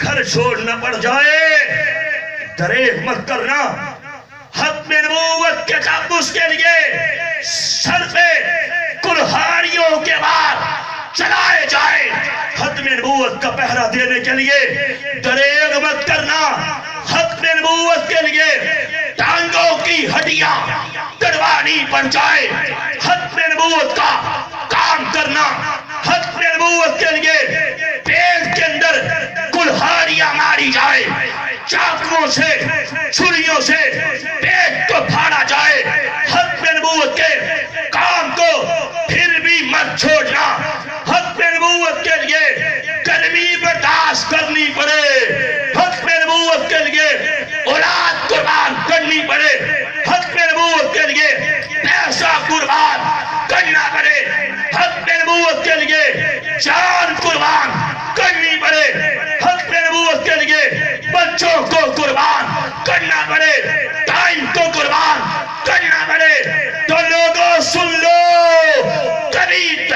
گھر چھوڑنا پڑ جائے دریغ مت کرنا. ختم نبوت کے تقدس کے لیے سر پہ کلہاڑیوں کے بعد چلائے جائے. ختم نبوت کا پہرا دینے کے لیے دریغ مت کرنا. ختم نبوت کے لیے ٹانگوں کی ہڈیاں کڑوانی پڑ جائے. ختم نبوت کا کام کرنا. ختم نبوت کے لیے پیٹ کے اندر کلہاڑیاں ماری جائے, چاقوؤں سے چھریوں سے پیٹ کو پھاڑا جائے. ختم نبوت کے کام کو پھر بھی مت چھوڑنا. ختم نبوت کے لیے گرمی برداشت کرنی پڑے, ختم نبوت کے لیے اولاد قربان کرنی پڑے, ختم نبوت کے لیے پیسہ قربان کرنا پڑے, ختم نبوت کے لیے جان قربان کرنی پڑے, ختم نبوت کے لیے بچوں کو قربان کرنا پڑے, ٹائم کو قربان کرنا پڑے. تو لوگوں سن لو, کبھی